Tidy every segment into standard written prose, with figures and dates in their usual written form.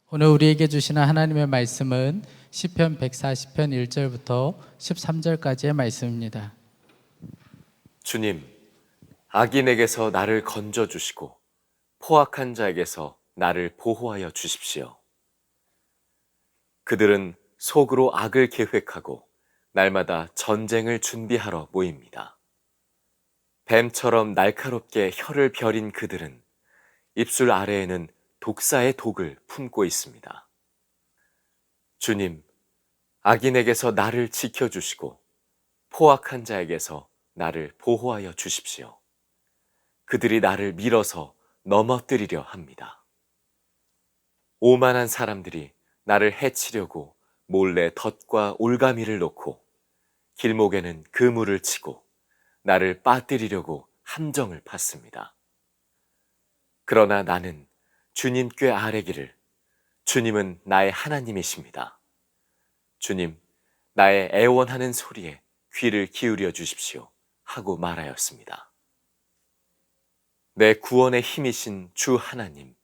오늘 우리에게 주시는 하나님의 말씀은 시편 140편 1절부터 13절까지의 말씀입니다. 주님, 악인에게서 나를 건져주시고 포악한 자에게서 나를 보호하여 주십시오. 그들은 속으로 악을 계획하고 날마다 전쟁을 준비하러 모입니다. 뱀처럼 날카롭게 혀를 벼린 그들은 입술 아래에는 독사의 독을 품고 있습니다. 주님, 악인에게서 나를 지켜주시고 포악한 자에게서 나를 보호하여 주십시오. 그들이 나를 밀어서 넘어뜨리려 합니다. 오만한 사람들이 나를 해치려고 몰래 덫과 올가미를 놓고 길목에는 그물을 치고 나를 빠뜨리려고 함정을 팠습니다. 그러나 나는 주님 꾀 아뢰기를 주님은 나의 하나님이십니다. 주님, 나의 애원하는 소리에 귀를 기울여 주십시오 하고 말하였습니다. 내 구원의 힘이신 주 하나님,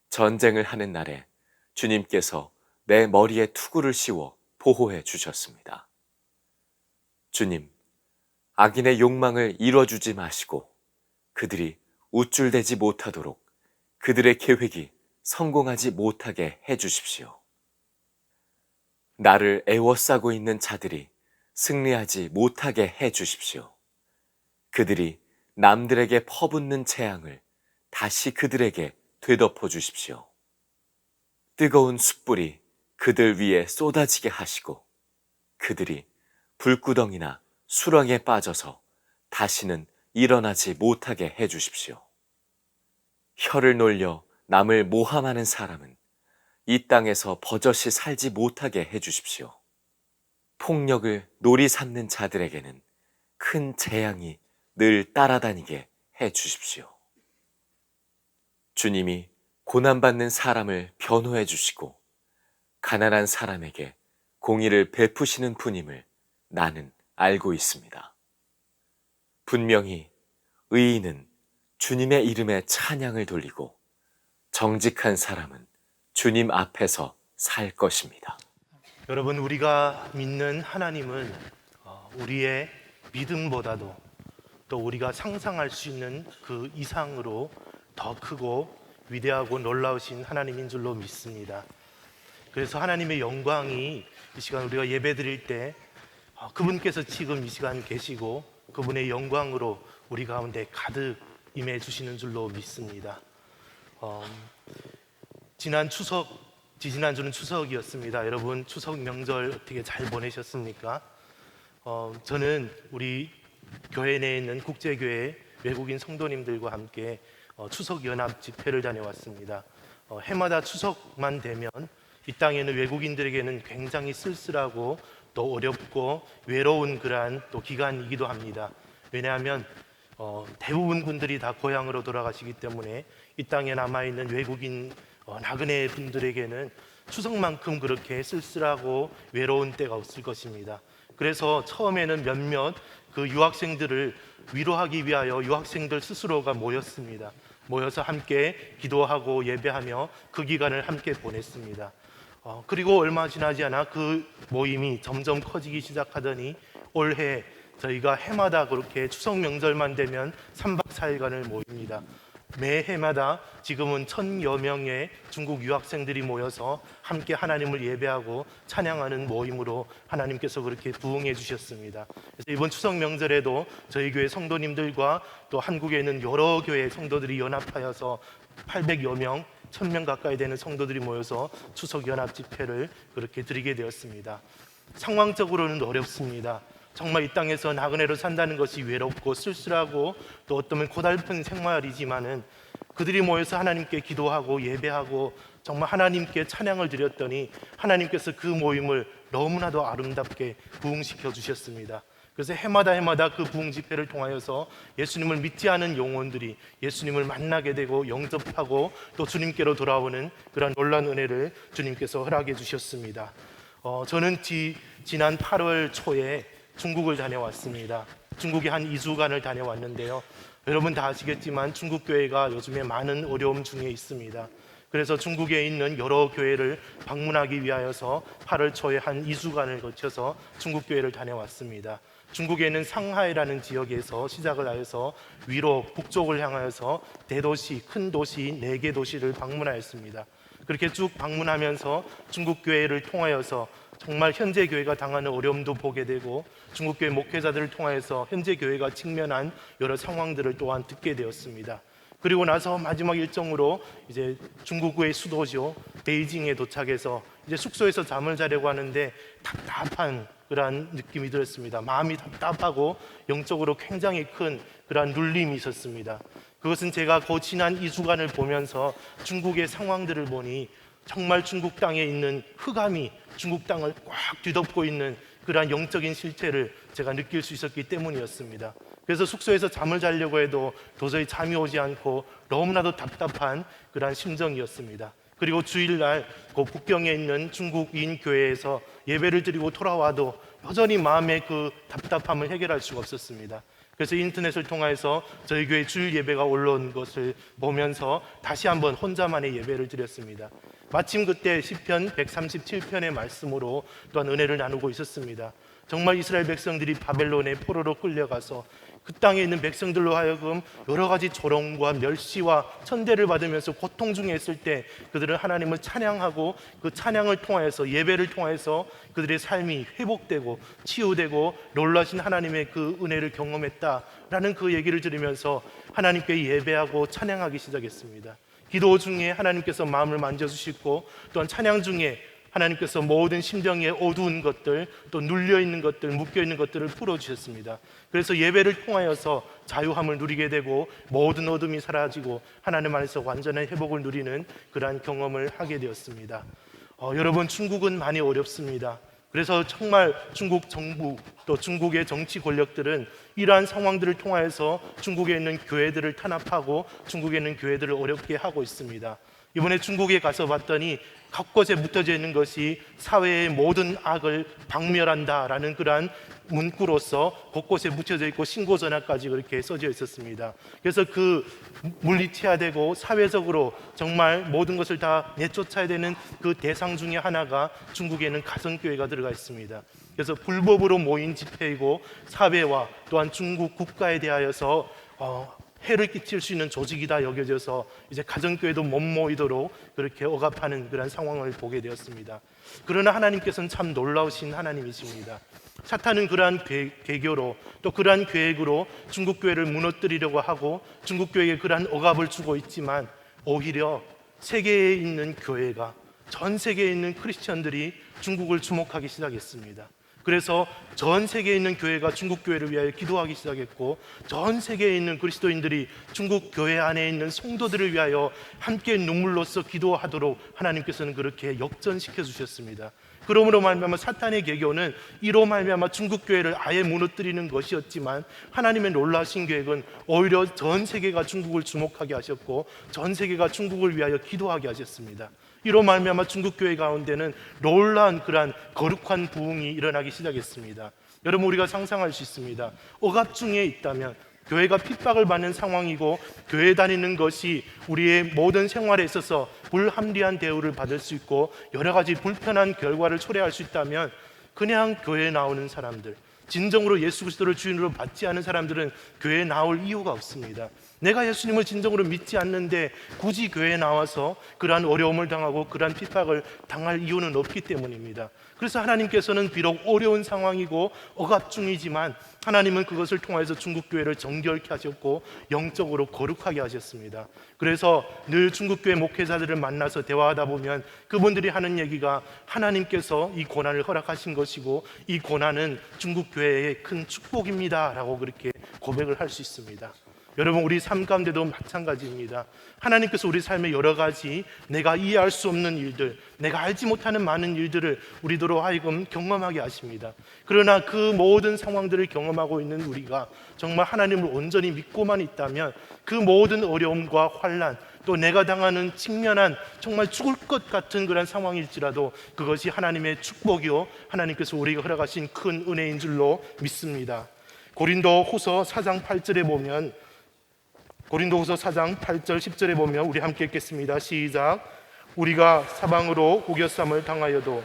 전쟁을 하는 날에 주님께서 내 머리에 투구를 씌워 보호해 주셨습니다. 주님, 악인의 욕망을 이뤄주지 마시고 그들이 우쭐대지 못하도록 그들의 계획이 성공하지 못하게 해 주십시오. 나를 애워싸고 있는 자들이 승리하지 못하게 해 주십시오. 그들이 남들에게 퍼붓는 재앙을 다시 그들에게 되덮어 주십시오. 뜨거운 숯불이 그들 위에 쏟아지게 하시고 그들이 불구덩이나 수렁에 빠져서 다시는 일어나지 못하게 해 주십시오. 혀를 놀려 남을 모함하는 사람은 이 땅에서 버젓이 살지 못하게 해 주십시오. 폭력을 놀이 삼는 자들에게는 큰 재앙이 늘 따라다니게 해 주십시오. 주님이 고난받는 사람을 변호해 주시고 가난한 사람에게 공의를 베푸시는 분임을 나는 알고 있습니다. 분명히 의인은 주님의 이름에 찬양을 돌리고 정직한 사람은 주님 앞에서 살 것입니다. 여러분, 우리가 믿는 하나님은 우리의 믿음보다도 또 우리가 상상할 수 있는 그 이상으로 더 크고 위대하고 놀라우신 하나님인 줄로 믿습니다. 그래서 하나님의 영광이 이 시간 우리가 예배 드릴 때 그분께서 지금 이 시간 계시고 그분의 영광으로 우리 가운데 가득 임해 주시는 줄로 믿습니다. 지난주는 추석이었습니다. 여러분, 추석 명절 어떻게 잘 보내셨습니까? 저는 우리 교회 내에 있는 국제교회 외국인 성도님들과 함께 추석 연합 집회를 다녀왔습니다. 해마다 추석만 되면 이 땅에 있는 외국인들에게는 굉장히 쓸쓸하고 또 어렵고 외로운 그러한 또 기간이기도 합니다. 왜냐하면 대부분 분들이 다 고향으로 돌아가시기 때문에 이 땅에 남아있는 외국인 나그네 분들에게는 추석만큼 그렇게 쓸쓸하고 외로운 때가 없을 것입니다. 그래서 처음에는 몇몇 그 유학생들을 위로하기 위하여 유학생들 스스로가 모였습니다. 모여서 함께 기도하고 예배하며 그 기간을 함께 보냈습니다. 그리고 얼마 지나지 않아 그 모임이 점점 커지기 시작하더니 올해 저희가 해마다 그렇게 추석 명절만 되면 3박 4일간을 모입니다. 매해마다 지금은 1000여 명의 중국 유학생들이 모여서 함께 하나님을 예배하고 찬양하는 모임으로 하나님께서 그렇게 부응해 주셨습니다. 그래서 이번 추석 명절에도 저희 교회 성도님들과 또 한국에 있는 여러 교회 성도들이 연합하여서 800여 명, 1000명 가까이 되는 성도들이 모여서 추석 연합 집회를 그렇게 드리게 되었습니다. 상황적으로는 어렵습니다. 정말 이 땅에서 나그네로 산다는 것이 외롭고 쓸쓸하고 또 어쩌면 고달픈 생활이지만은 그들이 모여서 하나님께 기도하고 예배하고 정말 하나님께 찬양을 드렸더니 하나님께서 그 모임을 너무나도 아름답게 부흥시켜 주셨습니다. 그래서 해마다 그 부흥 집회를 통하여서 예수님을 믿지 않은 영혼들이 예수님을 만나게 되고 영접하고 또 주님께로 돌아오는 그런 놀라운 은혜를 주님께서 허락해 주셨습니다. 저는 지난 8월 초에 중국을 다녀왔습니다. 중국에 한 2주간을 다녀왔는데요. 여러분 다 아시겠지만 중국 교회가 요즘에 많은 어려움 중에 있습니다. 그래서 중국에 있는 여러 교회를 방문하기 위하여서 8월 초에 한 2주간을 거쳐서 중국 교회를 다녀왔습니다. 중국에 있는 상하이라는 지역에서 시작을 하여서 위로 북쪽을 향하여서 대도시, 큰 도시 4개 도시를 방문하였습니다. 그렇게 쭉 방문하면서 중국 교회를 통하여서 정말 현재 교회가 당하는 어려움도 보게 되고 중국 교회 목회자들을 통하여서 현재 교회가 직면한 여러 상황들을 또한 듣게 되었습니다. 그리고 나서 마지막 일정으로 이제 중국의 수도죠 베이징에 도착해서 이제 숙소에서 잠을 자려고 하는데 답답한 그러한 느낌이 들었습니다. 마음이 답답하고 영적으로 굉장히 큰 그러한 눌림이 있었습니다. 그것은 제가 그 지난 2주간을 보면서 중국의 상황들을 보니 정말 중국 땅에 있는 흑암이 중국 땅을 꽉 뒤덮고 있는 그러한 영적인 실체를 제가 느낄 수 있었기 때문이었습니다. 그래서 숙소에서 잠을 자려고 해도 도저히 잠이 오지 않고 너무나도 답답한 그러한 심정이었습니다. 그리고 주일날 그 북경에 있는 중국인 교회에서 예배를 드리고 돌아와도 여전히 마음의 그 답답함을 해결할 수가 없었습니다. 그래서 인터넷을 통해서 저희 교회 주일 예배가 올라온 것을 보면서 다시 한번 혼자만의 예배를 드렸습니다. 마침 그때 시편 137편의 말씀으로 또한 은혜를 나누고 있었습니다. 정말 이스라엘 백성들이 바벨론의 포로로 끌려가서 그 땅에 있는 백성들로 하여금 여러 가지 조롱과 멸시와 천대를 받으면서 고통 중에 있을 때 그들은 하나님을 찬양하고 그 찬양을 통하여서 예배를 통해서 그들의 삶이 회복되고 치유되고 놀라신 하나님의 그 은혜를 경험했다라는 그 얘기를 들으면서 하나님께 예배하고 찬양하기 시작했습니다. 기도 중에 하나님께서 마음을 만져주시고 또한 찬양 중에 하나님께서 모든 심정에 어두운 것들, 또 눌려있는 것들, 묶여있는 것들을 풀어주셨습니다. 그래서 예배를 통하여서 자유함을 누리게 되고 모든 어둠이 사라지고 하나님 안에서 완전한 회복을 누리는 그러한 경험을 하게 되었습니다. 여러분, 중국은 많이 어렵습니다. 그래서 정말 중국 정부 또 중국의 정치 권력들은 이러한 상황들을 통하여서 중국에 있는 교회들을 탄압하고 중국에 있는 교회들을 어렵게 하고 있습니다. 이번에 중국에 가서 봤더니 곳곳에 묻혀져 있는 것이 사회의 모든 악을 박멸한다라는 그러한 문구로서 곳곳에 묻혀져 있고 신고 전화까지 그렇게 써져 있었습니다. 그래서 그 물리쳐야 사회적으로 정말 모든 것을 다 내쫓아야 되는 그 대상 중에 하나가 중국에는 가정교회가 들어가 있습니다. 그래서 불법으로 모인 집회이고 사회와 또한 중국 국가에 대하여서 해를 끼칠 수 있는 조직이다 여겨져서 이제 가정교회도 못 모이도록 그렇게 억압하는 그런 상황을 보게 되었습니다. 그러나 하나님께서는 참 놀라우신 하나님이십니다. 사탄은 그러한 계교로 또 그러한 계획으로 중국 교회를 무너뜨리려고 하고 중국 교회에 그러한 억압을 주고 있지만 오히려 세계에 있는 교회가 전 세계에 있는 크리스천들이 중국을 주목하기 시작했습니다. 그래서 전 세계에 있는 교회가 중국 교회를 위하여 기도하기 시작했고 전 세계에 있는 그리스도인들이 중국 교회 안에 있는 성도들을 위하여 함께 눈물로써 기도하도록 하나님께서는 그렇게 역전시켜 주셨습니다. 그러므로 말미암아 사탄의 계교는 이로 말미암아 중국 교회를 아예 무너뜨리는 것이었지만 하나님의 놀라신 계획은 오히려 전 세계가 중국을 주목하게 하셨고 전 세계가 중국을 위하여 기도하게 하셨습니다. 이로 말미암아 중국 교회 가운데는 놀라운 그러한 거룩한 부흥이 일어나기 시작했습니다. 여러분, 우리가 상상할 수 있습니다. 억압 중에 있다면 교회가 핍박을 받는 상황이고 교회 다니는 것이 우리의 모든 생활에 있어서 불합리한 대우를 받을 수 있고 여러 가지 불편한 결과를 초래할 수 있다면 그냥 교회에 나오는 사람들, 진정으로 예수 그리스도를 주인으로 받지 않은 사람들은 교회에 나올 이유가 없습니다. 내가 예수님을 진정으로 믿지 않는데 굳이 교회에 나와서 그러한 어려움을 당하고 그러한 핍박을 당할 이유는 없기 때문입니다. 그래서 하나님께서는 비록 어려운 상황이고 억압 중이지만 하나님은 그것을 통해서 중국 교회를 정결케 하셨고 영적으로 거룩하게 하셨습니다. 그래서 늘 중국 교회 목회자들을 만나서 대화하다 보면 그분들이 하는 얘기가 하나님께서 이 고난을 허락하신 것이고 이 고난은 중국 교회의 큰 축복입니다라고 그렇게 고백을 할 수 있습니다. 여러분, 우리 삶 가운데도 마찬가지입니다. 하나님께서 우리 삶의 여러 가지 내가 이해할 수 없는 일들, 내가 알지 못하는 많은 일들을 우리들로 하여금 경험하게 하십니다. 그러나 그 모든 상황들을 경험하고 있는 우리가 정말 하나님을 온전히 믿고만 있다면 그 모든 어려움과 환난, 또 내가 당하는 직면한 정말 죽을 것 같은 그런 상황일지라도 그것이 하나님의 축복이요 하나님께서 우리가 허락하신 큰 은혜인 줄로 믿습니다. 고린도후서 4장 8절에 보면 고린도후서 4장 8절 10절에 보면 우리 함께 읽겠습니다. 시작. 우리가 사방으로 우겨쌈을 당하여도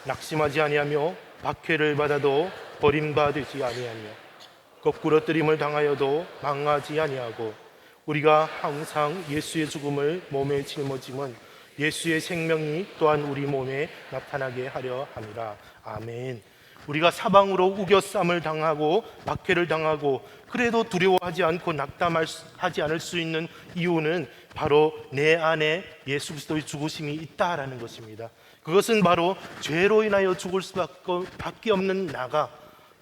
낙심하지 아니하며 박해를 받아도 버림받지 아니하며 거꾸로 뜨림을 당하여도 망하지 아니하고 우리가 항상 예수의 죽음을 몸에 짊어짐은 예수의 생명이 또한 우리 몸에 나타나게 하려 함이라. 아멘. 우리가 사방으로 우겨쌈을 당하고 박해를 당하고 그래도 두려워하지 않고 낙담하지 않을 수 있는 이유는 바로 내 안에 예수 그리스도의 죽으심이 있다라는 것입니다. 그것은 바로 죄로 인하여 죽을 수밖에 없는 나가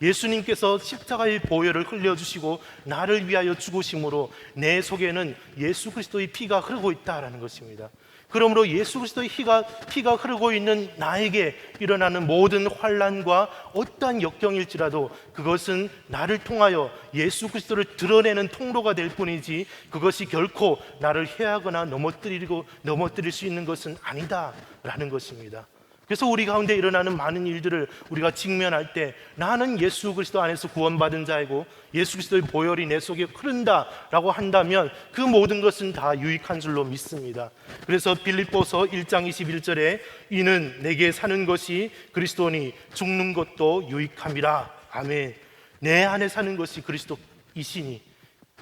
예수님께서 십자가의 보혈을 흘려주시고 나를 위하여 죽으심으로 내 속에는 예수 그리스도의 피가 흐르고 있다라는 것입니다. 그러므로 예수 그리스도의 피가 흐르고 있는 나에게 일어나는 모든 환난과 어떠한 역경일지라도 그것은 나를 통하여 예수 그리스도를 드러내는 통로가 될 뿐이지 그것이 결코 나를 해하거나 넘어뜨릴 수 있는 것은 아니다라는 것입니다. 그래서 우리 가운데 일어나는 많은 일들을 우리가 직면할 때 나는 예수 그리스도 안에서 구원받은 자이고 예수 그리스도의 보혈이 내 속에 흐른다라고 한다면 그 모든 것은 다 유익한 줄로 믿습니다. 그래서 빌립보서 1장 21절에 이는 내게 사는 것이 그리스도니 죽는 것도 유익함이라. 아멘. 내 안에 사는 것이 그리스도이시니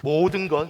모든 것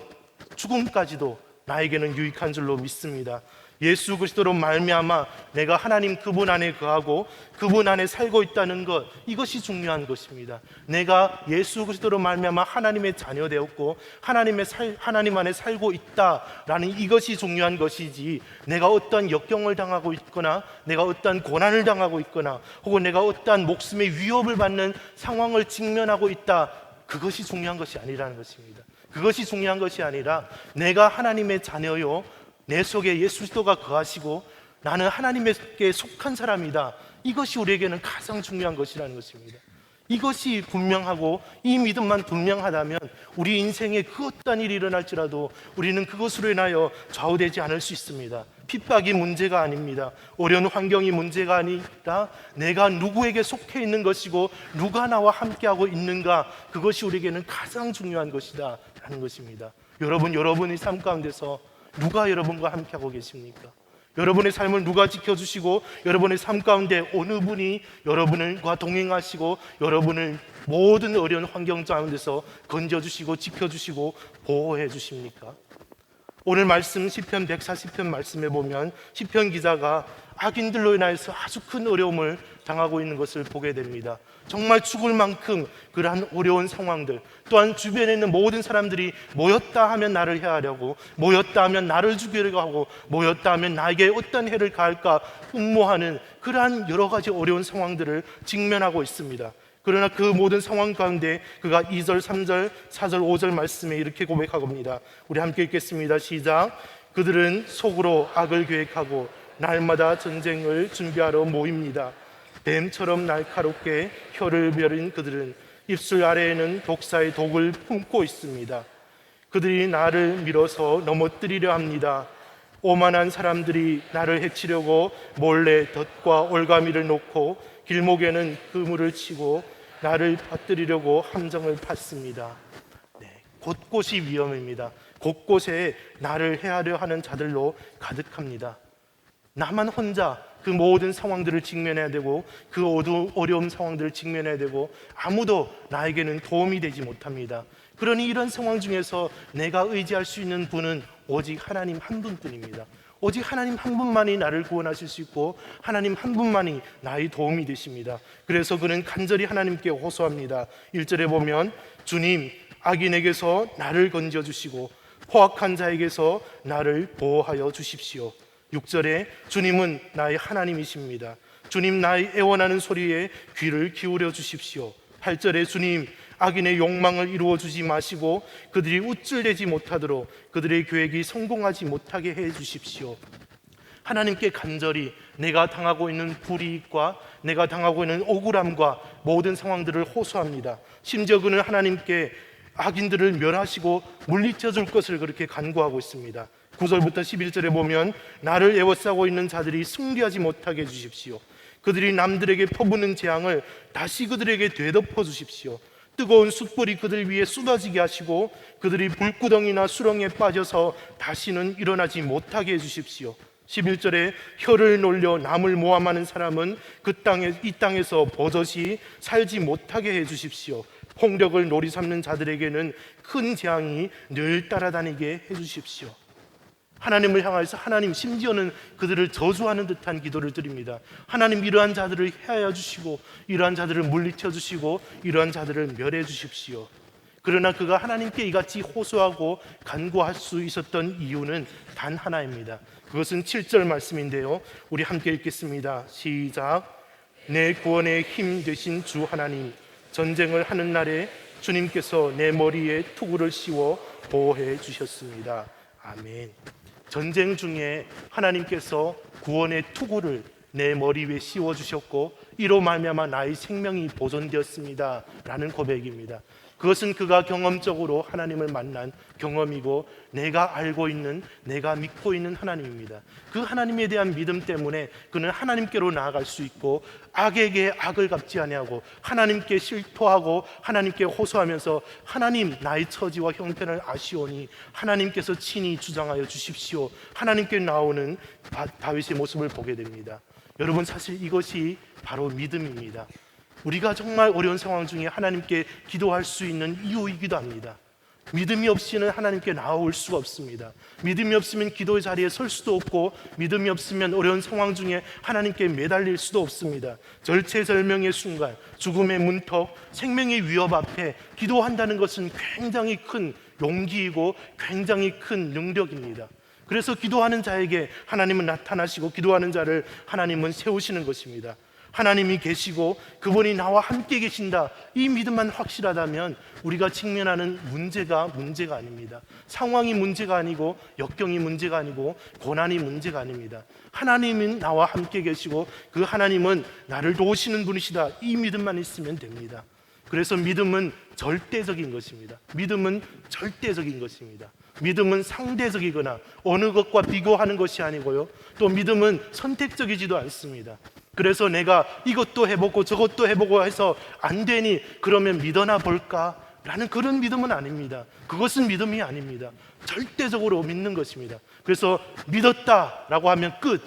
죽음까지도 나에게는 유익한 줄로 믿습니다. 예수 그리스도로 말미암아 내가 하나님 그분 안에 거하고 그분 안에 살고 있다는 것, 이것이 중요한 것입니다. 내가 예수 그리스도로 말미암아 하나님의 자녀 되었고 하나님 안에 살고 있다라는 이것이 중요한 것이지 내가 어떠한 역경을 당하고 있거나 내가 어떠한 고난을 당하고 있거나 혹은 내가 어떠한 목숨의 위협을 받는 상황을 직면하고 있다, 그것이 중요한 것이 아니라는 것입니다. 그것이 중요한 것이 아니라 내가 하나님의 자녀요 내 속에 예수 그리스도가 거하시고 나는 하나님께 속한 사람이다. 이것이 우리에게는 가장 중요한 것이라는 것입니다. 이것이 분명하고 이 믿음만 분명하다면 우리 인생에 그 어떤 일이 일어날지라도 우리는 그것으로 인하여 좌우되지 않을 수 있습니다. 핍박이 문제가 아닙니다. 어려운 환경이 문제가 아니라 내가 누구에게 속해 있는 것이고 누가 나와 함께하고 있는가, 그것이 우리에게는 가장 중요한 것이다 라는 것입니다. 여러분의 삶 가운데서 누가 여러분과 함께하고 계십니까? 여러분의 삶을 누가 지켜주시고 여러분의 삶 가운데 어느 분이 여러분과 동행하시고 여러분을 모든 어려운 환경 가운데서 건져주시고 지켜주시고 보호해 주십니까? 오늘 말씀 시편 140편 말씀에 보면 시편 기자가 악인들로 인하여서 아주 큰 어려움을 당하고 있는 것을 보게 됩니다. 정말 죽을 만큼 그러한 어려운 상황들, 또한 주변에 있는 모든 사람들이 모였다 하면 나를 해하려고, 모였다 하면 나를 죽이려고 하고, 모였다 하면 나에게 어떤 해를 가할까 음모하는 그러한 여러 가지 어려운 상황들을 직면하고 있습니다. 그러나 그 모든 상황 가운데 그가 2절, 3절, 4절, 5절 말씀에 이렇게 고백합니다. 우리 함께 읽겠습니다. 시작. 그들은 속으로 악을 계획하고 날마다 전쟁을 준비하러 모입니다. 뱀처럼 날카롭게 혀를 벼린 그들은 입술 아래에는 독사의 독을 품고 있습니다. 그들이 나를 밀어서 넘어뜨리려 합니다. 오만한 사람들이 나를 해치려고 몰래 덫과 올가미를 놓고 길목에는 그물을 치고 나를 빠뜨리려고 함정을 팠습니다. 곳곳이 위험입니다. 곳곳에 나를 해하려 하는 자들로 가득합니다. 나만 혼자 그 모든 상황들을 직면해야 되고 그 어려운 상황들을 직면해야 되고 아무도 나에게는 도움이 되지 못합니다. 그러니 이런 상황 중에서 내가 의지할 수 있는 분은 오직 하나님 한 분뿐입니다. 오직 하나님 한 분만이 나를 구원하실 수 있고 하나님 한 분만이 나의 도움이 되십니다. 그래서 그는 간절히 하나님께 호소합니다. 1절에 보면 주님, 악인에게서 나를 건져주시고 포악한 자에게서 나를 보호하여 주십시오. 6절에 주님은 나의 하나님이십니다. 주님, 나의 애원하는 소리에 귀를 기울여 주십시오. 8절에 주님, 악인의 욕망을 이루어 주지 마시고 그들이 우쭐대지 못하도록 그들의 계획이 성공하지 못하게 해 주십시오. 하나님께 간절히 내가 당하고 있는 불이익과 내가 당하고 있는 억울함과 모든 상황들을 호소합니다. 심지어 그는 하나님께 악인들을 멸하시고 물리쳐 줄 것을 그렇게 간구하고 있습니다. 9절부터 11절에 보면 나를 애워싸고 있는 자들이 승리하지 못하게 해주십시오. 그들이 남들에게 퍼붓는 재앙을 다시 그들에게 되덮어 주십시오. 뜨거운 숯불이 그들 위에 쏟아지게 하시고 그들이 불구덩이나 수렁에 빠져서 다시는 일어나지 못하게 해주십시오. 11절에 혀를 놀려 남을 모함하는 사람은 이 땅에서 버젓이 살지 못하게 해주십시오. 폭력을 놀이 삼는 자들에게는 큰 재앙이 늘 따라다니게 해주십시오. 하나님을 향해서 하나님, 심지어는 그들을 저주하는 듯한 기도를 드립니다. 하나님, 이러한 자들을 해하여 주시고 이러한 자들을 물리쳐 주시고 이러한 자들을 멸해 주십시오. 그러나 그가 하나님께 이같이 호소하고 간구할 수 있었던 이유는 단 하나입니다. 그것은 7절 말씀인데요, 우리 함께 읽겠습니다. 시작. 내 구원의 힘 되신 주 하나님, 전쟁을 하는 날에 주님께서 내 머리에 투구를 씌워 보호해 주셨습니다. 아멘. 전쟁 중에 하나님께서 구원의 투구를 내 머리 위에 씌워 주셨고 이로 말미암아 나의 생명이 보존되었습니다 라는 고백입니다. 그것은 그가 경험적으로 하나님을 만난 경험이고 내가 알고 있는, 내가 믿고 있는 하나님입니다. 그 하나님에 대한 믿음 때문에 그는 하나님께로 나아갈 수 있고 악에게 악을 갚지 아니하고 하나님께 실토하고 하나님께 호소하면서 하나님, 나의 처지와 형편을 아시오니 하나님께서 친히 주장하여 주십시오, 하나님께 나오는 다윗의 모습을 보게 됩니다. 여러분, 사실 이것이 바로 믿음입니다. 우리가 정말 어려운 상황 중에 하나님께 기도할 수 있는 이유이기도 합니다. 믿음이 없이는 하나님께 나올 수가 없습니다. 믿음이 없으면 기도의 자리에 설 수도 없고 믿음이 없으면 어려운 상황 중에 하나님께 매달릴 수도 없습니다. 절체절명의 순간, 죽음의 문턱, 생명의 위협 앞에 기도한다는 것은 굉장히 큰 용기이고 굉장히 큰 능력입니다. 그래서 기도하는 자에게 하나님은 나타나시고 기도하는 자를 하나님은 세우시는 것입니다. 하나님이 계시고 그분이 나와 함께 계신다, 이 믿음만 확실하다면 우리가 직면하는 문제가 아닙니다. 상황이 문제가 아니고 역경이 문제가 아니고 고난이 문제가 아닙니다. 하나님은 나와 함께 계시고 그 하나님은 나를 도우시는 분이시다, 이 믿음만 있으면 됩니다. 그래서 믿음은 절대적인 것입니다. 믿음은 절대적인 것입니다. 믿음은 상대적이거나 어느 것과 비교하는 것이 아니고요, 또 믿음은 선택적이지도 않습니다. 그래서 내가 이것도 해보고 저것도 해보고 해서 안 되니 그러면 믿어나 볼까? 라는 그런 믿음은 아닙니다. 그것은 믿음이 아닙니다. 절대적으로 믿는 것입니다. 그래서 믿었다라고 하면 끝,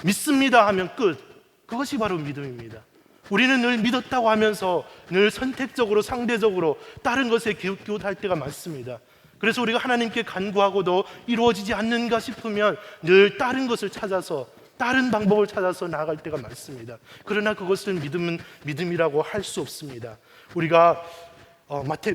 믿습니다 하면 끝, 그것이 바로 믿음입니다. 우리는 늘 믿었다고 하면서 늘 선택적으로 상대적으로 다른 것에 기웃기웃할 때가 많습니다. 그래서 우리가 하나님께 간구하고도 이루어지지 않는가 싶으면 늘 다른 것을 찾아서, 다른 방법을 찾아서 나아갈 때가 많습니다. 그러나 그것을 믿음이라고 할 수 없습니다. 우리가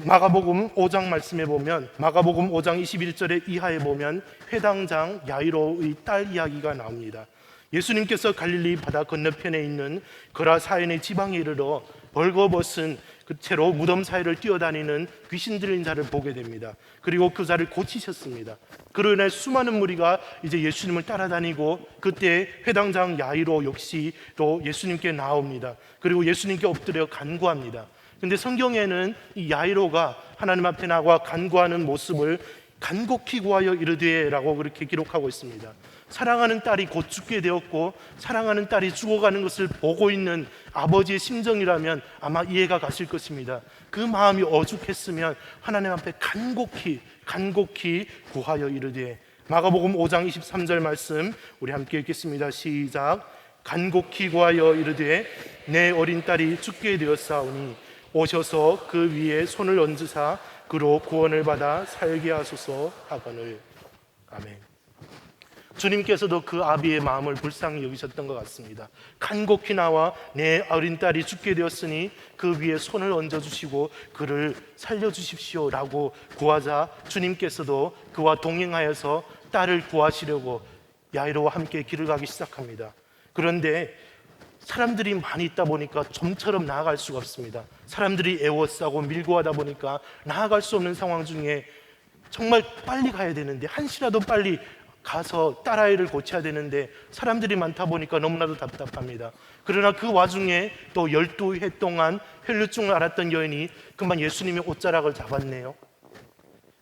마가복음 5장 말씀에 보면, 마가복음 5장 21절에 이하에 보면 회당장 야이로의 딸 이야기가 나옵니다. 예수님께서 갈릴리 바다 건너편에 있는 거라사인의 지방에 이르러 벌거벗은 그 채로 무덤 사이를 뛰어다니는 귀신 들린 자를 보게 됩니다. 그리고 그 자를 고치셨습니다. 그로 인해 수많은 무리가 이제 예수님을 따라다니고, 그때 회당장 야이로 역시 또 예수님께 나옵니다. 그리고 예수님께 엎드려 간구합니다. 근데 성경에는 이 야이로가 하나님 앞에 나와 간구하는 모습을 간곡히 구하여 이르되라고 그렇게 기록하고 있습니다. 사랑하는 딸이 곧 죽게 되었고 사랑하는 딸이 죽어가는 것을 보고 있는 아버지의 심정이라면 아마 이해가 가실 것입니다. 그 마음이 오죽했으면 하나님 앞에 간곡히 구하여 이르되. 마가복음 5장 23절 말씀 우리 함께 읽겠습니다. 시작. 간곡히 구하여 이르되 내 어린 딸이 죽게 되었사오니 오셔서 그 위에 손을 얹으사 그로 구원을 받아 살게 하소서 하거늘. 아멘. 주님께서도 그 아비의 마음을 불쌍히 여기셨던 것 같습니다. 간곡히 나와 내 어린 딸이 죽게 되었으니 그 위에 손을 얹어주시고 그를 살려주십시오 라고 구하자 주님께서도 그와 동행하여서 딸을 구하시려고 야이로와 함께 길을 가기 시작합니다. 그런데 사람들이 많이 있다 보니까 좀처럼 나아갈 수가 없습니다. 사람들이 애워싸고 밀고 하다 보니까 나아갈 수 없는 상황 중에 정말 빨리 가야 되는데, 한시라도 빨리 가서 딸아이를 고쳐야 되는데 사람들이 많다 보니까 너무나도 답답합니다. 그러나 그 와중에 또 12해 동안 혈류증을 앓았던 여인이 금방 예수님의 옷자락을 잡았네요.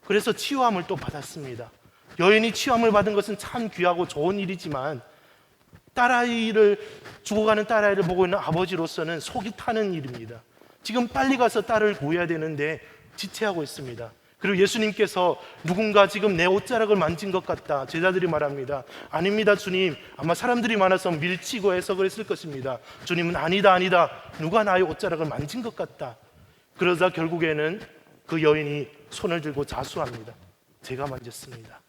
그래서 치유함을 또 받았습니다. 여인이 치유함을 받은 것은 참 귀하고 좋은 일이지만 죽어가는 딸아이를 보고 있는 아버지로서는 속이 타는 일입니다. 지금 빨리 가서 딸을 구해야 되는데 지체하고 있습니다. 그리고 예수님께서 누군가 지금 내 옷자락을 만진 것 같다. 제자들이 말합니다. 아닙니다, 주님. 아마 사람들이 많아서 밀치고 해석을 했을 것입니다. 주님은 아니다, 아니다. 누가 나의 옷자락을 만진 것 같다. 그러자 결국에는 그 여인이 손을 들고 자수합니다. 제가 만졌습니다.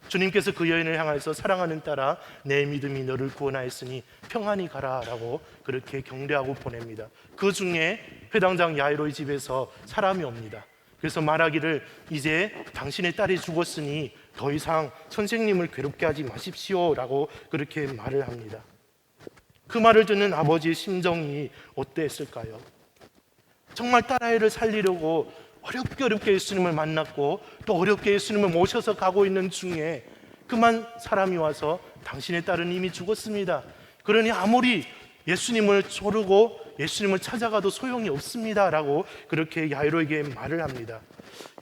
주님께서 그 여인을 향해서 사랑하는 딸아, 내 믿음이 너를 구원하였으니 평안히 가라라고 그렇게 격려하고 보냅니다. 그 중에 회당장 야이로의 집에서 사람이 옵니다. 그래서 말하기를 이제 당신의 딸이 죽었으니 더 이상 선생님을 괴롭게 하지 마십시오라고 그렇게 말을 합니다. 그 말을 듣는 아버지의 심정이 어땠을까요? 정말 딸아이를 살리려고 어렵게 예수님을 만났고 또 어렵게 예수님을 모셔서 가고 있는 중에 그만 사람이 와서 당신의 딸은 이미 죽었습니다. 그러니 아무리 예수님을 조르고 예수님을 찾아가도 소용이 없습니다 라고 그렇게 야이로에게 말을 합니다.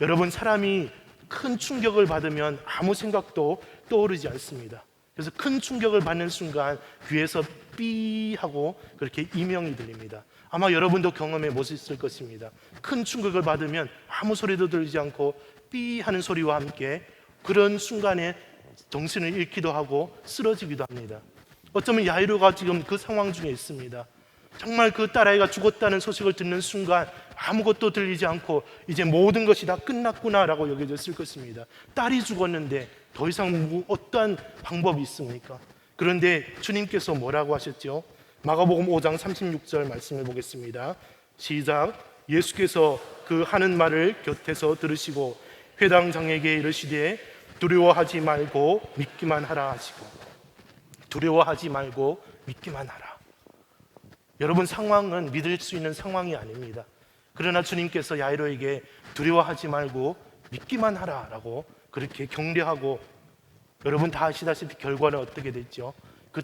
여러분, 사람이 큰 충격을 받으면 아무 생각도 떠오르지 않습니다. 그래서 큰 충격을 받는 순간 귀에서 삐 하고 그렇게 이명이 들립니다. 아마 여러분도 경험해 보셨을 것입니다. 큰 충격을 받으면 아무 소리도 들리지 않고 삐 하는 소리와 함께 그런 순간에 정신을 잃기도 하고 쓰러지기도 합니다. 어쩌면 야이로가 지금 그 상황 중에 있습니다. 정말 그 딸아이가 죽었다는 소식을 듣는 순간 아무것도 들리지 않고 이제 모든 것이 다 끝났구나라고 여겨졌을 것입니다. 딸이 죽었는데 더 이상 어떠한 방법이 있습니까? 그런데 주님께서 뭐라고 하셨죠? 마가복음 5장 36절 말씀을 보겠습니다. 시작. 예수께서 그 하는 말을 곁에서 들으시고 회당장에게 이르시되 두려워하지 말고 믿기만 하라 하시고, 두려워하지 말고 믿기만 하라. 여러분, 상황은 믿을 수 있는 상황이 아닙니다. 그러나 주님께서 야이로에게 두려워하지 말고 믿기만 하라라고 그렇게 격려하고, 여러분 다 아시다시피 결과는 어떻게 됐죠? 그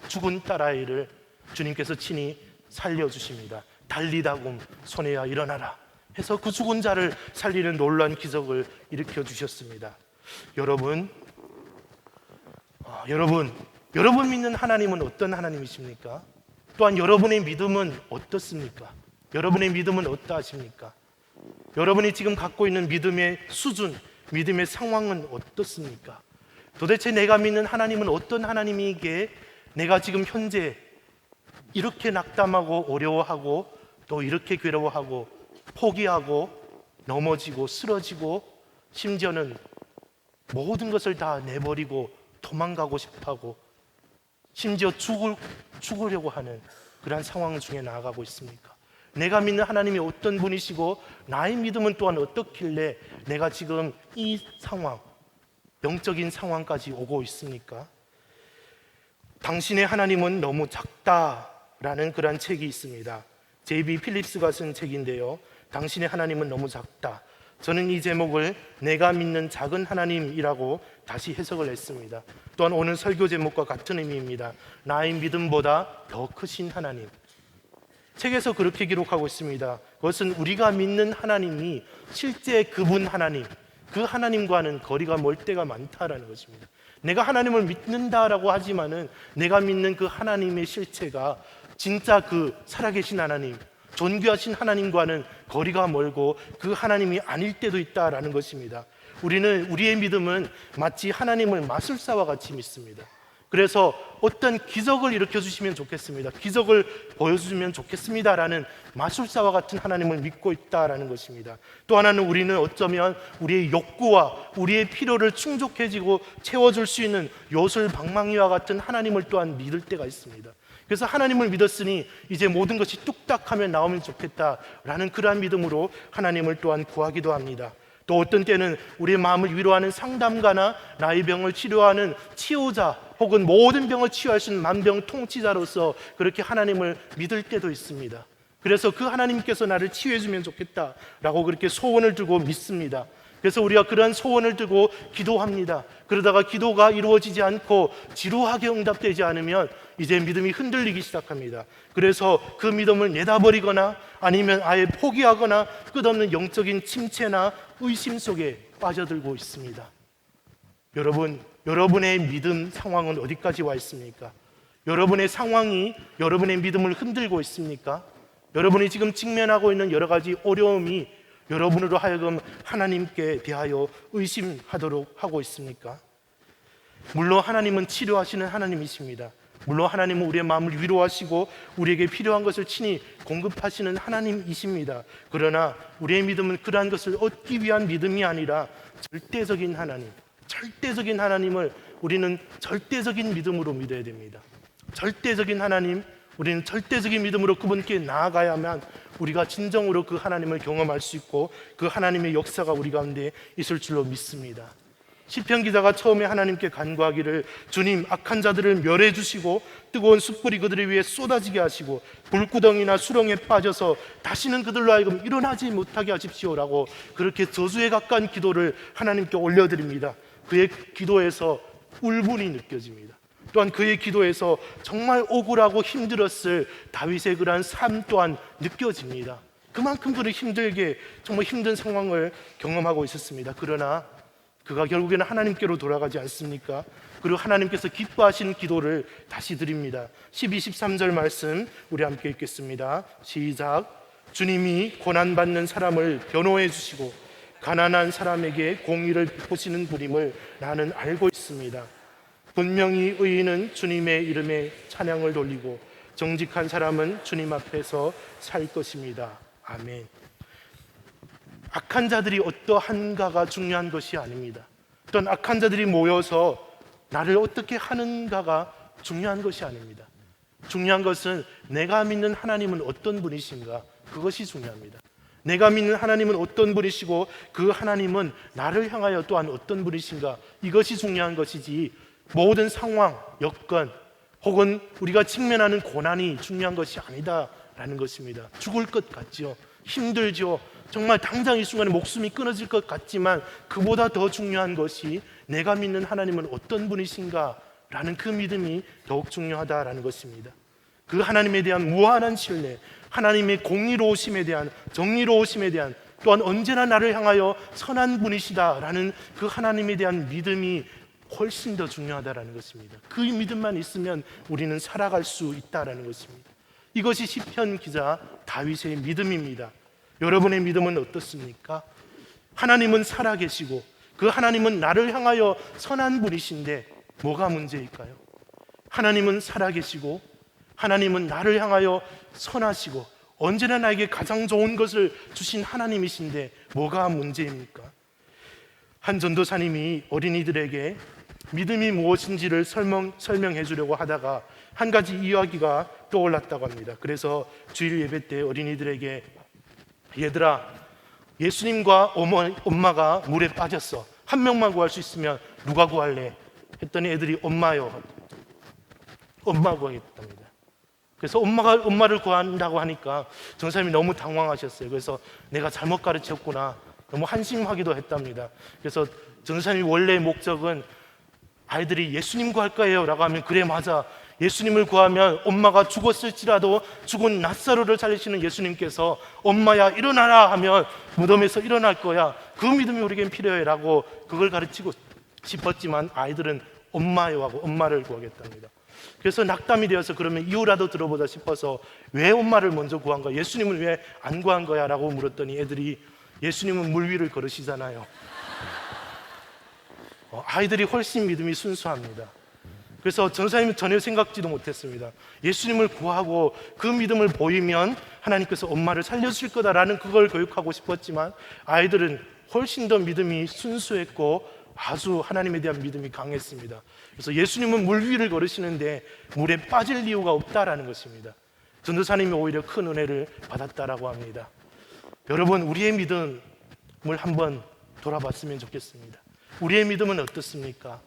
죽은 딸아이를 주님께서 친히 살려주십니다. 달리다굼 손에야 일어나라 해서 그 죽은 자를 살리는 놀라운 기적을 일으켜 주셨습니다. 여러분 믿는 하나님은 어떤 하나님이십니까? 또한 여러분의 믿음은 어떻습니까? 여러분의 믿음은 어떠하십니까? 여러분이 지금 갖고 있는 믿음의 수준, 믿음의 상황은 어떻습니까? 도대체 내가 믿는 하나님은 어떤 하나님이기에 내가 지금 현재 이렇게 낙담하고 어려워하고 또 이렇게 괴로워하고 포기하고 넘어지고 쓰러지고 심지어는 모든 것을 다 내버리고 도망가고 싶어하고 심지어 죽으려고 하는 그러한 상황 중에 나아가고 있습니까? 내가 믿는 하나님이 어떤 분이시고 나의 믿음은 또한 어떻길래 내가 지금 이 상황, 영적인 상황까지 오고 있습니까? 당신의 하나님은 너무 작다라는 그러한 책이 있습니다. J.B. 필립스가 쓴 책인데요. 당신의 하나님은 너무 작다. 저는 이 제목을 내가 믿는 작은 하나님이라고 다시 해석을 했습니다. 또한 오늘 설교 제목과 같은 의미입니다. 나의 믿음보다 더 크신 하나님. 책에서 그렇게 기록하고 있습니다. 그것은 우리가 믿는 하나님이 실제 그분 하나님, 그 하나님과는 거리가 멀 때가 많다라는 것입니다. 내가 하나님을 믿는다라고 하지만은 내가 믿는 그 하나님의 실체가 진짜 그 살아계신 하나님, 존귀하신 하나님과는 거리가 멀고 그 하나님이 아닐 때도 있다라는 것입니다. 우리의 믿음은 마치 하나님을 마술사와 같이 믿습니다. 그래서 어떤 기적을 일으켜 주시면 좋겠습니다. 기적을 보여주시면 좋겠습니다라는 마술사와 같은 하나님을 믿고 있다라는 것입니다. 또 하나는 우리는 어쩌면 우리의 욕구와 우리의 필요를 충족해지고 채워줄 수 있는 요술방망이와 같은 하나님을 또한 믿을 때가 있습니다. 그래서 하나님을 믿었으니 이제 모든 것이 뚝딱하면 나오면 좋겠다라는 그러한 믿음으로 하나님을 또한 구하기도 합니다. 또 어떤 때는 우리의 마음을 위로하는 상담가나 나의 병을 치료하는 치유자 혹은 모든 병을 치유할 수 있는 만병통치자로서 그렇게 하나님을 믿을 때도 있습니다. 그래서 그 하나님께서 나를 치유해 주면 좋겠다라고 그렇게 소원을 두고 믿습니다. 그래서 우리가 그러한 소원을 두고 기도합니다. 그러다가 기도가 이루어지지 않고 지루하게 응답되지 않으면 이제 믿음이 흔들리기 시작합니다. 그래서 그 믿음을 내다버리거나 아니면 아예 포기하거나 끝없는 영적인 침체나 의심 속에 빠져들고 있습니다. 여러분의 믿음 상황은 어디까지 와 있습니까? 여러분의 상황이 여러분의 믿음을 흔들고 있습니까? 여러분이 지금 직면하고 있는 여러 가지 어려움이 여러분으로 하여금 하나님께 대하여 의심하도록 하고 있습니까? 물론 하나님은 치료하시는 하나님이십니다. 물론 하나님은 우리의 마음을 위로하시고 우리에게 필요한 것을 친히 공급하시는 하나님이십니다. 그러나 우리의 믿음은 그러한 것을 얻기 위한 믿음이 아니라 절대적인 하나님, 절대적인 하나님을 우리는 절대적인 믿음으로 믿어야 됩니다. 절대적인 하나님, 우리는 절대적인 믿음으로 그분께 나아가야만 우리가 진정으로 그 하나님을 경험할 수 있고 그 하나님의 역사가 우리 가운데 있을 줄로 믿습니다. 시편 기자가 처음에 하나님께 간구하기를 주님, 악한 자들을 멸해 주시고 뜨거운 숯불이 그들을 위해 쏟아지게 하시고 불구덩이나 수렁에 빠져서 다시는 그들로 하여금 일어나지 못하게 하십시오라고 그렇게 저주에 가까운 기도를 하나님께 올려드립니다. 그의 기도에서 울분이 느껴집니다. 또한 그의 기도에서 정말 억울하고 힘들었을 다윗의 그러한 삶 또한 느껴집니다. 그만큼 그를 힘들게, 정말 힘든 상황을 경험하고 있었습니다. 그러나 그가 결국에는 하나님께로 돌아가지 않습니까? 그리고 하나님께서 기뻐하시는 기도를 다시 드립니다. 12, 13절 말씀 우리 함께 읽겠습니다. 시작. 주님이 고난받는 사람을 변호해 주시고 가난한 사람에게 공의를 베푸시는 분임을 나는 알고 있습니다. 분명히 의인은 주님의 이름에 찬양을 돌리고 정직한 사람은 주님 앞에서 살 것입니다. 아멘. 악한 자들이 어떠한가가 중요한 것이 아닙니다. 또한 악한 자들이 모여서 나를 어떻게 하는가가 중요한 것이 아닙니다. 중요한 것은 내가 믿는 하나님은 어떤 분이신가, 그것이 중요합니다. 내가 믿는 하나님은 어떤 분이시고 그 하나님은 나를 향하여 또한 어떤 분이신가, 이것이 중요한 것이지 모든 상황, 여건 혹은 우리가 직면하는 고난이 중요한 것이 아니다라는 것입니다. 죽을 것 같죠. 힘들죠. 정말 당장 이 순간에 목숨이 끊어질 것 같지만 그보다 더 중요한 것이 내가 믿는 하나님은 어떤 분이신가 라는 그 믿음이 더욱 중요하다라는 것입니다. 그 하나님에 대한 무한한 신뢰, 하나님의 공의로우심에 대한, 정의로우심에 대한, 또한 언제나 나를 향하여 선한 분이시다라는 그 하나님에 대한 믿음이 훨씬 더 중요하다라는 것입니다. 그 믿음만 있으면 우리는 살아갈 수 있다라는 것입니다. 이것이 시편 기자 다윗의 믿음입니다. 여러분의 믿음은 어떻습니까? 하나님은 살아계시고 그 하나님은 나를 향하여 선한 분이신데 뭐가 문제일까요? 하나님은 살아계시고 하나님은 나를 향하여 선하시고 언제나 나에게 가장 좋은 것을 주신 하나님이신데 뭐가 문제입니까? 한 전도사님이 어린이들에게 믿음이 무엇인지를 설명해 주려고 하다가 한 가지 이야기가 떠올랐다고 합니다. 그래서 주일 예배 때 어린이들에게 얘들아, 예수님과 엄마가 물에 빠졌어. 한 명만 구할 수 있으면 누가 구할래? 했더니 애들이 엄마요. 엄마 구하겠답니다. 그래서 엄마를 구한다고 하니까 전사님이 너무 당황하셨어요. 그래서 내가 잘못 가르쳤구나. 너무 한심하기도 했답니다. 그래서 전사님이 원래의 목적은 아이들이 예수님 구할 거예요 라고 하면 그래 맞아. 예수님을 구하면 엄마가 죽었을지라도 죽은 낫사로를 살리시는 예수님께서 엄마야 일어나라 하면 무덤에서 일어날 거야. 그 믿음이 우리에겐 필요해 라고 그걸 가르치고 싶었지만 아이들은 엄마요 하고 엄마를 구하겠답니다. 그래서 낙담이 되어서 그러면 이유라도 들어보자 싶어서 왜 엄마를 먼저 구한 거야? 예수님을 왜 안 구한 거야? 라고 물었더니 애들이 예수님은 물 위를 걸으시잖아요. 아이들이 훨씬 믿음이 순수합니다. 그래서 전사님은 전혀 생각지도 못했습니다. 예수님을 구하고 그 믿음을 보이면 하나님께서 엄마를 살려주실 거다라는 그걸 교육하고 싶었지만 아이들은 훨씬 더 믿음이 순수했고 아주 하나님에 대한 믿음이 강했습니다. 그래서 예수님은 물 위를 걸으시는데 물에 빠질 이유가 없다라는 것입니다. 전도사님이 오히려 큰 은혜를 받았다라고 합니다. 여러분, 우리의 믿음을 한번 돌아봤으면 좋겠습니다. 우리의 믿음은 어떻습니까?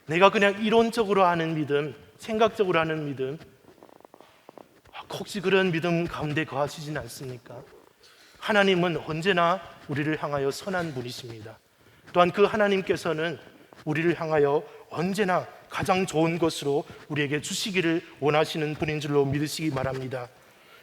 내가 그냥 이론적으로 하는 믿음, 생각적으로 하는 믿음, 혹시 그런 믿음 가운데 거하시진 않습니까? 하나님은 언제나 우리를 향하여 선한 분이십니다. 또한 그 하나님께서는 우리를 향하여 언제나 가장 좋은 것으로 우리에게 주시기를 원하시는 분인 줄로 믿으시기 바랍니다.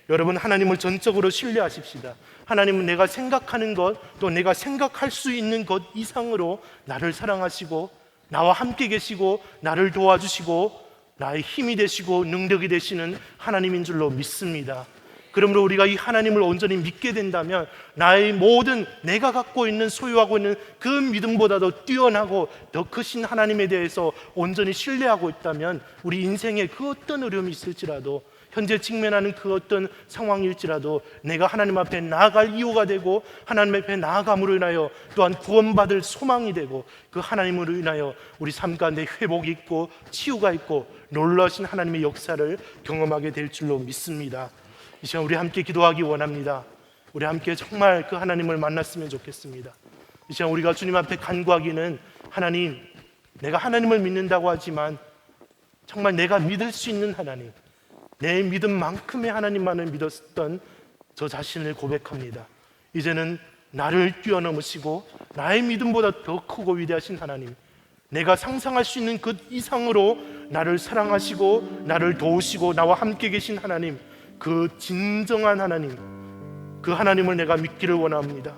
여러분, 하나님을 전적으로 신뢰하십시다. 하나님은 내가 생각하는 것, 또 내가 생각할 수 있는 것 이상으로 나를 사랑하시고 나와 함께 계시고 나를 도와주시고 나의 힘이 되시고 능력이 되시는 하나님인 줄로 믿습니다. 그러므로 우리가 이 하나님을 온전히 믿게 된다면 나의 모든 내가 갖고 있는 소유하고 있는 그 믿음보다도 뛰어나고 더 크신 하나님에 대해서 온전히 신뢰하고 있다면 우리 인생에 그 어떤 어려움이 있을지라도 현재 직면하는 그 어떤 상황일지라도 내가 하나님 앞에 나아갈 이유가 되고 하나님 앞에 나아감으로 인하여 또한 구원받을 소망이 되고 그 하나님으로 인하여 우리 삶 가운데 회복이 있고 치유가 있고 놀라신 하나님의 역사를 경험하게 될 줄로 믿습니다. 이 시간 우리 함께 기도하기 원합니다. 우리 함께 정말 그 하나님을 만났으면 좋겠습니다. 이 시간 우리가 주님 앞에 간구하기는 하나님, 내가 하나님을 믿는다고 하지만 정말 내가 믿을 수 있는 하나님, 내 믿음만큼의 하나님만을 믿었던 저 자신을 고백합니다. 이제는 나를 뛰어넘으시고 나의 믿음보다 더 크고 위대하신 하나님, 내가 상상할 수 있는 그 이상으로 나를 사랑하시고 나를 도우시고 나와 함께 계신 하나님, 그 진정한 하나님, 그 하나님을 내가 믿기를 원합니다.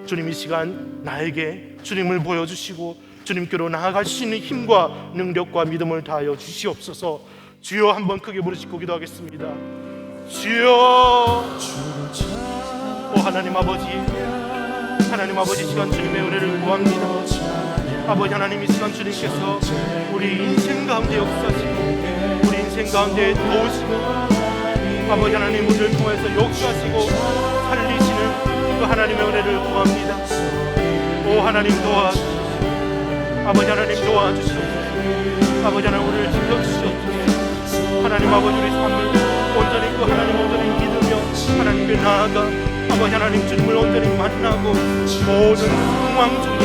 주님, 이 시간 나에게 주님을 보여주시고 주님께로 나아갈 수 있는 힘과 능력과 믿음을 다하여 주시옵소서. 주여, 한번 크게 부르시고 기도하겠습니다. 주여. 오 하나님 아버지, 하나님 아버지, 시간 주님의 은혜를 구합니다. 아버지 하나님, 이 시간 주님께서 우리 인생 가운데 역사하시고 우리 인생 가운데 도우시고 아버지 하나님, 우리를 통해서 역사하시고 살리시는 그 하나님의 은혜를 구합니다. 오 하나님 도와주시옵소서. 아버지 하나님 도와주시옵소서. 아버지 하나님, 우리를 지켜주시옵소서. 하나님 아버지, 우리 삶을 온전히 그 하나님 온전히 믿으며 하나님께 나아가 아버지 하나님 주님을 온전히 만나고 모든 상황 중에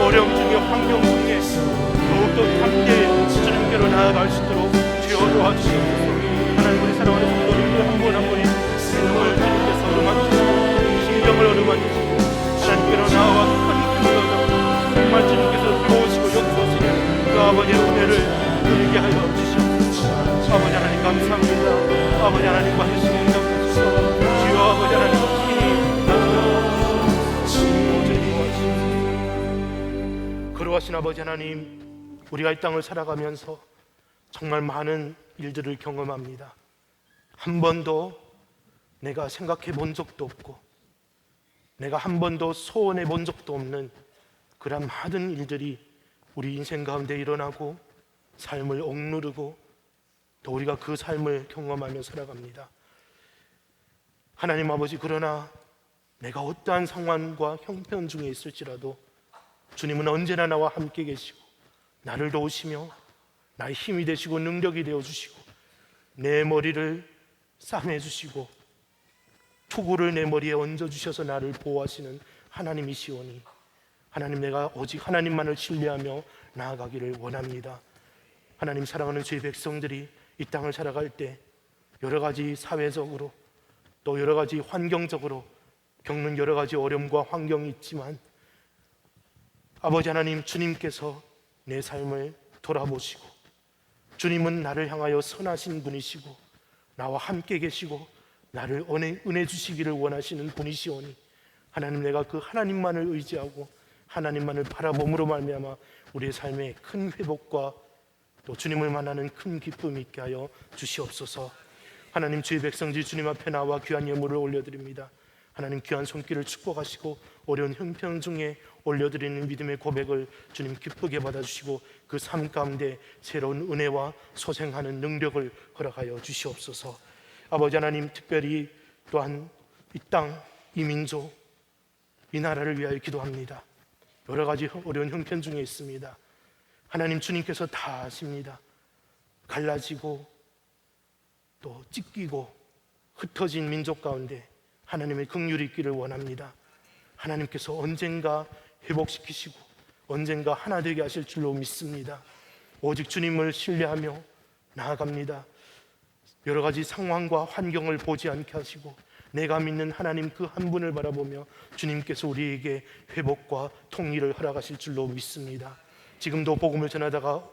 어려움 중에 환경 중에 더욱더 함께 주님께로 나아갈 수 있도록 주여 도와주시옵소서. 하나님, 우리 사랑하는 성도님들 한 분 한 분이 믿음을 주님께서 어루만지시고 심정을 어루만지시고 하나님께로 나아와 큰 힘을 얻어 정말 주님께서 도우시고 역사하시는 그 아버지의 은혜를 누리게 하여 주시옵소서. 아버지 하나님 감사합니다. 아버지 하나님 받으시고 응답하소서. 주여, 아버지 하나님 힘이 나주시옵소서. 거룩하신 아버지 하나님, 우리가 이 땅을 살아가면서 정말 많은 일들을 경험합니다. 한 번도 내가 생각해 본 적도 없고 내가 한 번도 소원해 본 적도 없는 그런 많은 일들이 우리 인생 가운데 일어나고 삶을 억누르고 또 우리가 그 삶을 경험하며 살아갑니다. 하나님 아버지, 그러나 내가 어떠한 상황과 형편 중에 있을지라도 주님은 언제나 나와 함께 계시고 나를 도우시며 나의 힘이 되시고 능력이 되어주시고 내 머리를 싸매주시고 투구를 내 머리에 얹어주셔서 나를 보호하시는 하나님이시오니 하나님, 내가 오직 하나님만을 신뢰하며 나아가기를 원합니다. 하나님, 사랑하는 주의 백성들이 이 땅을 살아갈 때 여러 가지 사회적으로 또 여러 가지 환경적으로 겪는 여러 가지 어려움과 환경이 있지만 아버지 하나님, 주님께서 내 삶을 돌아보시고 주님은 나를 향하여 선하신 분이시고 나와 함께 계시고 나를 은혜 주시기를 원하시는 분이시오니 하나님, 내가 그 하나님만을 의지하고 하나님만을 바라봄으로 말미암아 우리의 삶에 큰 회복과 또 주님을 만나는 큰 기쁨이 있게 하여 주시옵소서. 하나님, 주의 백성들 주님 앞에 나와 귀한 예물을 올려드립니다. 하나님, 귀한 손길을 축복하시고 어려운 형편 중에 올려드리는 믿음의 고백을 주님 기쁘게 받아주시고 그 삶 가운데 새로운 은혜와 소생하는 능력을 허락하여 주시옵소서. 아버지 하나님, 특별히 또한 이 땅, 이 민족, 이 나라를 위하여 기도합니다. 여러 가지 어려운 형편 중에 있습니다. 하나님, 주님께서 다 아십니다. 갈라지고 또 찢기고 흩어진 민족 가운데 하나님의 긍휼이 있기를 원합니다. 하나님께서 언젠가 회복시키시고 언젠가 하나 되게 하실 줄로 믿습니다. 오직 주님을 신뢰하며 나아갑니다. 여러 가지 상황과 환경을 보지 않게 하시고 내가 믿는 하나님 그 한 분을 바라보며 주님께서 우리에게 회복과 통일을 허락하실 줄로 믿습니다. 지금도 복음을 전하다가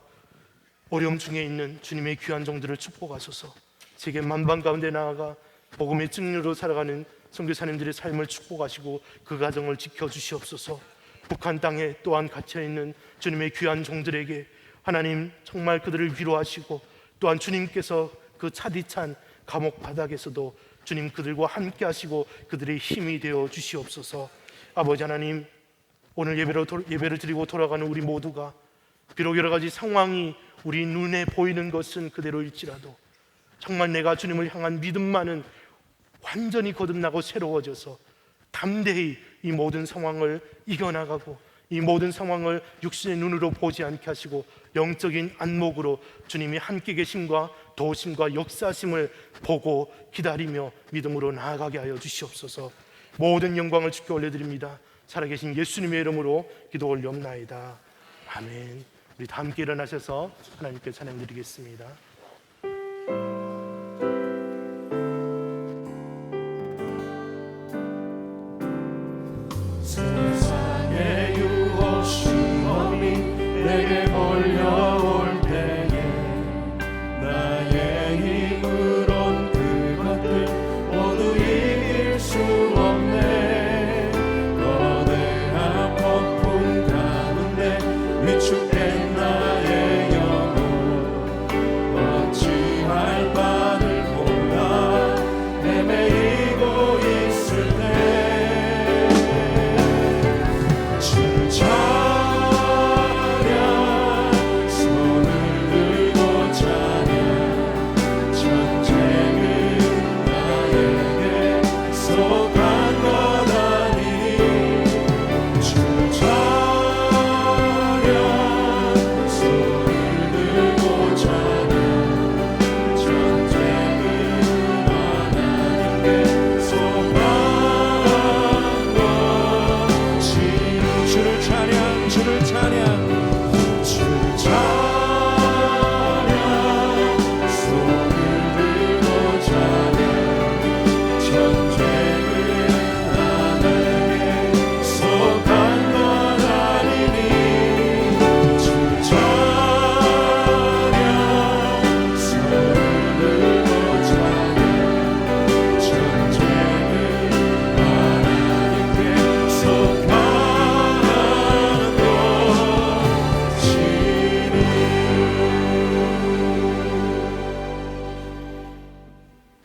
어려움 중에 있는 주님의 귀한 종들을 축복하소서. 세계 만방 가운데 나아가 복음의 증류로 살아가는 선교사님들의 삶을 축복하시고 그 가정을 지켜주시옵소서. 북한 땅에 또한 갇혀있는 주님의 귀한 종들에게 하나님 정말 그들을 위로하시고 또한 주님께서 그 차디찬 감옥 바닥에서도 주님 그들과 함께 하시고 그들의 힘이 되어 주시옵소서. 아버지 하나님, 오늘 예배를 드리고 돌아가는 우리 모두가 비록 여러 가지 상황이 우리 눈에 보이는 것은 그대로일지라도 정말 내가 주님을 향한 믿음만은 완전히 거듭나고 새로워져서 담대히 이 모든 상황을 이겨나가고 이 모든 상황을 육신의 눈으로 보지 않게 하시고 영적인 안목으로 주님이 함께 계심과 도우심과 역사심을 보고 기다리며 믿음으로 나아가게 하여 주시옵소서. 모든 영광을 주께 올려드립니다. 살아계신 예수님의 이름으로 기도 올려옵나이다. 아멘. 우리 다 함께 일어나셔서 하나님께 찬양 드리겠습니다. 세상에 유혹 시험이 내게 몰려올 때에 나의 힘으론 그것들 모두 이길 수 없네. 거대한 폭풍 가운데 위축된 나의 영혼 어찌할 바를 몰라 헤매이고 있을 때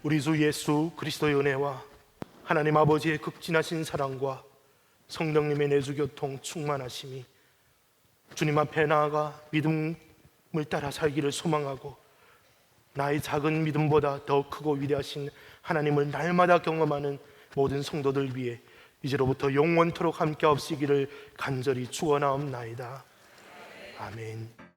우리 주 예수 그리스도의 은혜와 하나님 아버지의 극진하신 사랑과 성령님의 내주교통 충만하심이 주님 앞에 나아가 믿음을 따라 살기를 소망하고 나의 작은 믿음보다 더 크고 위대하신 하나님을 날마다 경험하는 모든 성도들 위해 이제로부터 영원토록 함께 없으기를 간절히 축원하옵나이다. 아멘.